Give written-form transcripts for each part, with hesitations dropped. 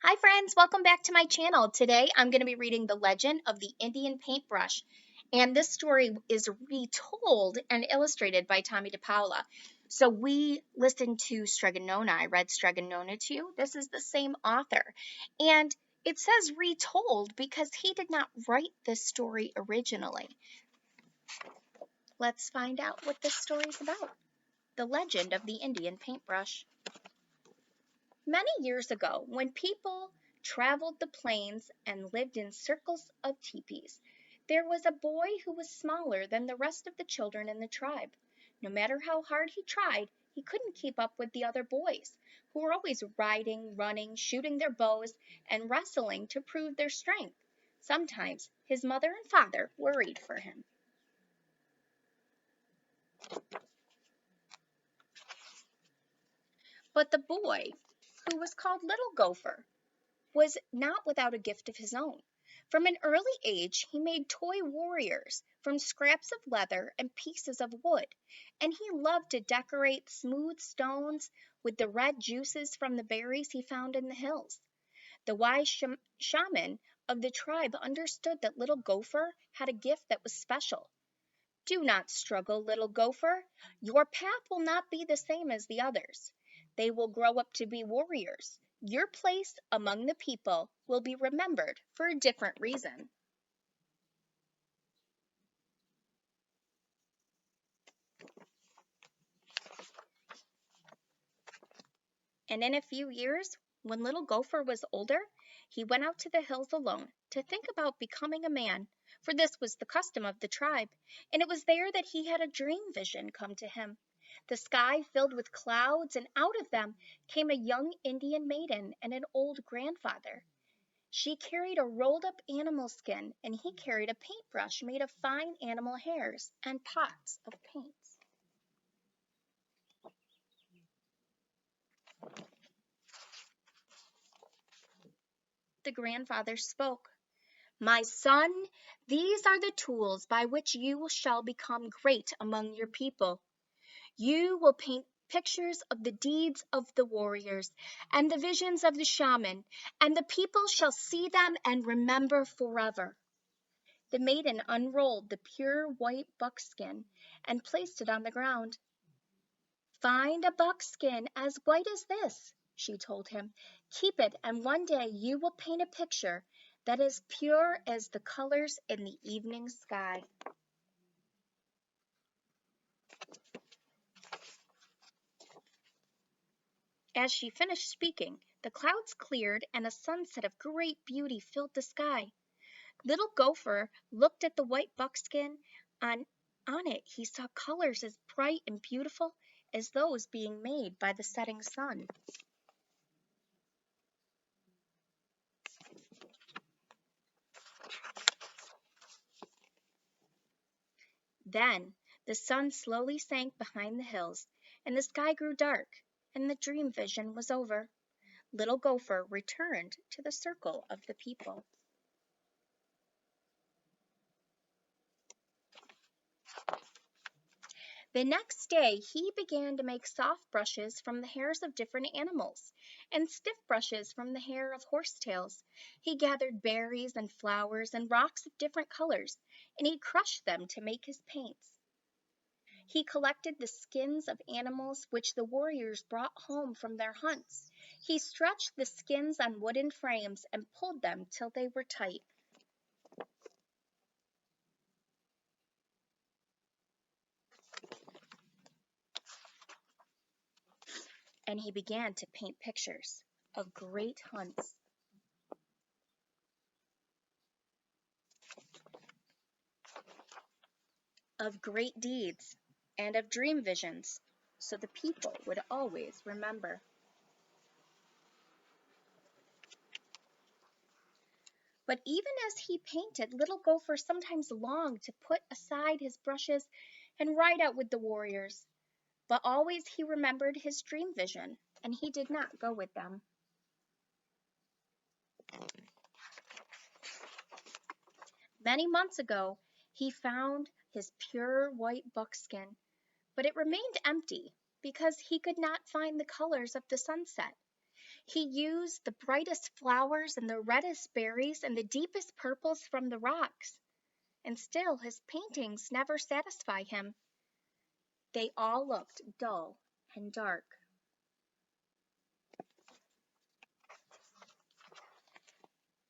Hi friends, welcome back to my channel. Today I'm going to be reading The Legend of the Indian Paintbrush. And this story is retold and illustrated by Tommy DePaula. So we listened to Stregonona. I read Stregonona to you. This is the same author. And it says retold because he did not write this story originally. Let's find out what this story is about. The Legend of the Indian Paintbrush. Many years ago, when people traveled the plains and lived in circles of teepees, there was a boy who was smaller than the rest of the children in the tribe. No matter how hard he tried, he couldn't keep up with the other boys, who were always riding, running, shooting their bows, and wrestling to prove their strength. Sometimes his mother and father worried for him. But the boy, who was called Little Gopher, was not without a gift of his own. From an early age he made toy warriors from scraps of leather and pieces of wood, and he loved to decorate smooth stones with the red juices from the berries he found in the hills. The wise shaman of the tribe understood that Little Gopher had a gift that was special. Do not struggle, Little Gopher. Your path will not be the same as the others. They will grow up to be warriors. Your place among the people will be remembered for a different reason. And in a few years, when Little Gopher was older, he went out to the hills alone to think about becoming a man, for this was the custom of the tribe, and it was there that he had a dream vision come to him. The sky filled with clouds, and out of them came a young Indian maiden and an old grandfather. She carried a rolled up animal skin, and he carried a paintbrush made of fine animal hairs and pots of paints. The grandfather spoke. My son, these are the tools by which you shall become great among your people. You will paint pictures of the deeds of the warriors and the visions of the shaman, and the people shall see them and remember forever. The maiden unrolled the pure white buckskin and placed it on the ground. Find a buckskin as white as this, she told him. Keep it, and one day you will paint a picture that is pure as the colors in the evening sky. As she finished speaking, the clouds cleared and a sunset of great beauty filled the sky. Little Gopher looked at the white buckskin. On it he saw colors as bright and beautiful as those being made by the setting sun. Then the sun slowly sank behind the hills, and the sky grew dark, and the dream vision was over. Little Gopher returned to the circle of the people. The next day he began to make soft brushes from the hairs of different animals, and stiff brushes from the hair of horsetails. He gathered berries and flowers and rocks of different colors, and he crushed them to make his paints. He collected the skins of animals which the warriors brought home from their hunts. He stretched the skins on wooden frames and pulled them till they were tight. And he began to paint pictures of great hunts, of great deeds, and of dream visions, so the people would always remember. But even as he painted, Little Gopher sometimes longed to put aside his brushes and ride out with the warriors. But always he remembered his dream vision, and he did not go with them. Many months ago, he found his pure white buckskin, but it remained empty because he could not find the colors of the sunset. He used the brightest flowers and the reddest berries and the deepest purples from the rocks, and still his paintings never satisfy him. They all looked dull and dark.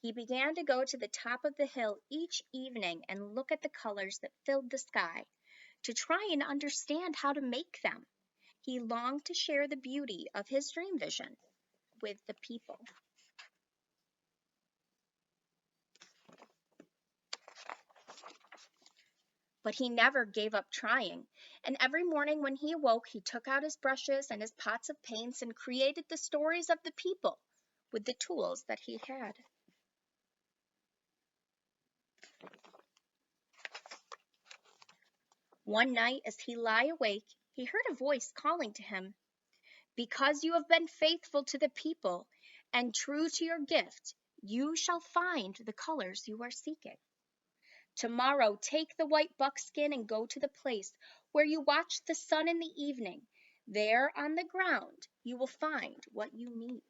He began to go to the top of the hill each evening and look at the colors that filled the sky, to try and understand how to make them. He longed to share the beauty of his dream vision with the people. But he never gave up trying, and every morning when he awoke, he took out his brushes and his pots of paints and created the stories of the people with the tools that he had. One night, as he lay awake, he heard a voice calling to him, "Because you have been faithful to the people and true to your gift, you shall find the colors you are seeking. Tomorrow take the white buckskin and go to the place where you watch the sun in the evening. There on the ground you will find what you need."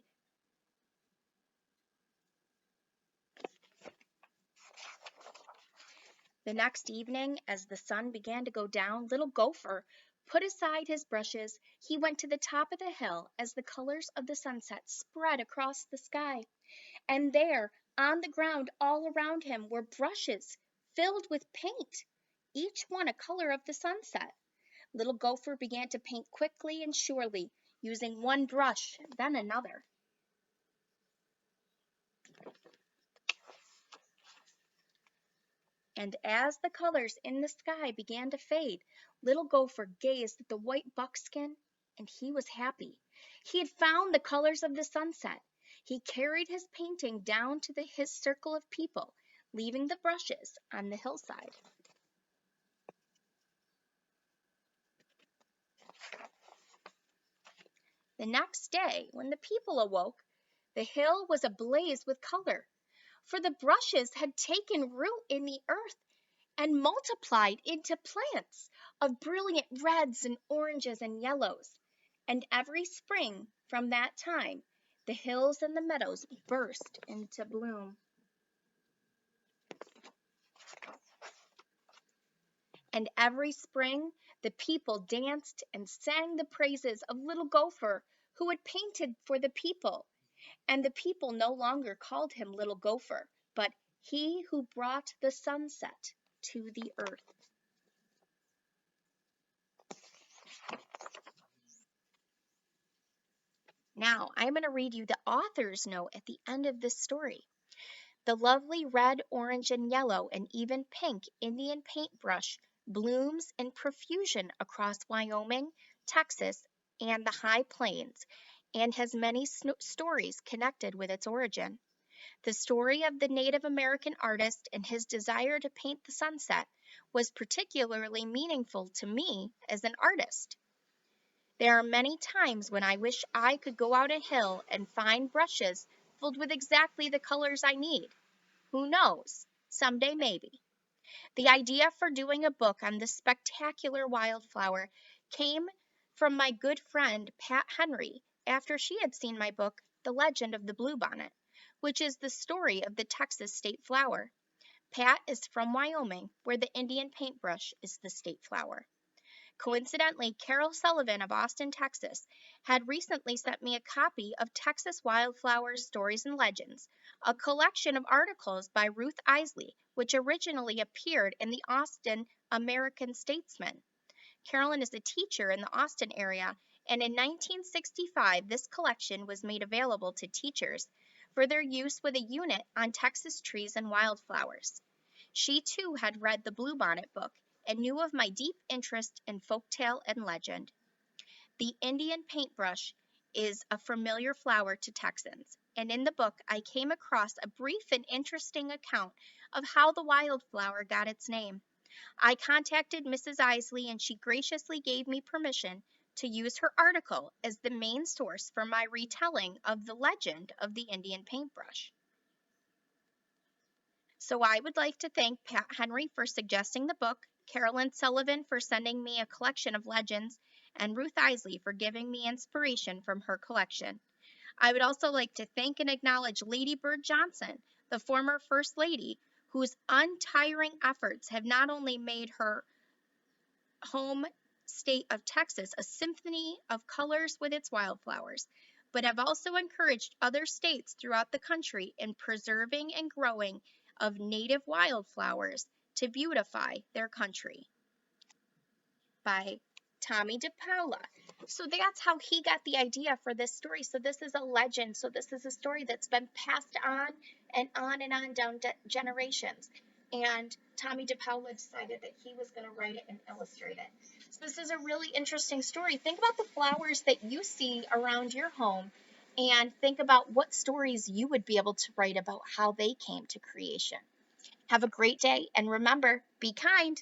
The next evening, as the sun began to go down, little Gopher put aside his brushes. He went to the top of the hill as the colors of the sunset spread across the sky. And there, on the ground all around him, were brushes filled with paint, each one a color of the sunset. Little Gopher began to paint quickly and surely, using one brush, then another. And as the colors in the sky began to fade, little Gopher gazed at the white buckskin, and he was happy. He had found the colors of the sunset. He carried his painting down to his circle of people, leaving the brushes on the hillside. The next day, when the people awoke, the hill was ablaze with color, for the brushes had taken root in the earth and multiplied into plants of brilliant reds and oranges and yellows. And every spring from that time, the hills and the meadows burst into bloom. And every spring, the people danced and sang the praises of little Gopher, who had painted for the people. And the people no longer called him Little Gopher, but he who brought the sunset to the earth. Now, I'm going to read you the author's note at the end of this story. The lovely red, orange, and yellow, and even pink Indian paintbrush blooms in profusion across Wyoming, Texas, and the High Plains, and has many stories connected with its origin. The story of the Native American artist and his desire to paint the sunset was particularly meaningful to me as an artist. There are many times when I wish I could go out a hill and find brushes filled with exactly the colors I need. Who knows? Someday maybe. The idea for doing a book on this spectacular wildflower came from my good friend Pat Henry after she had seen my book, The Legend of the Bluebonnet, which is the story of the Texas state flower. Pat is from Wyoming, where the Indian paintbrush is the state flower. Coincidentally, Carol Sullivan of Austin, Texas, had recently sent me a copy of Texas Wildflowers, Stories and Legends, a collection of articles by Ruth Isley, which originally appeared in the Austin American Statesman. Carolyn is a teacher in the Austin area, and in 1965, this collection was made available to teachers for their use with a unit on Texas trees and wildflowers. She too had read the Bluebonnet book and knew of my deep interest in folktale and legend. The Indian paintbrush is a familiar flower to Texans, and in the book I came across a brief and interesting account of how the wildflower got its name. I contacted Mrs. Isley, and she graciously gave me permission to use her article as the main source for my retelling of the legend of the Indian paintbrush. So I would like to thank Pat Henry for suggesting the book, Carolyn Sullivan for sending me a collection of legends, and Ruth Isley for giving me inspiration from her collection. I would also like to thank and acknowledge Lady Bird Johnson, the former First Lady, whose untiring efforts have not only made her home state of Texas a symphony of colors with its wildflowers, but have also encouraged other states throughout the country in preserving and growing of native wildflowers to beautify their country. By Tommy DePaula. So that's how he got the idea for this story. So this is a legend. So this is a story that's been passed on and on and on down generations. And Tommy DePaula decided that he was going to write it and illustrate it. So this is a really interesting story. Think about the flowers that you see around your home and think about what stories you would be able to write about how they came to creation. Have a great day, and remember, be kind.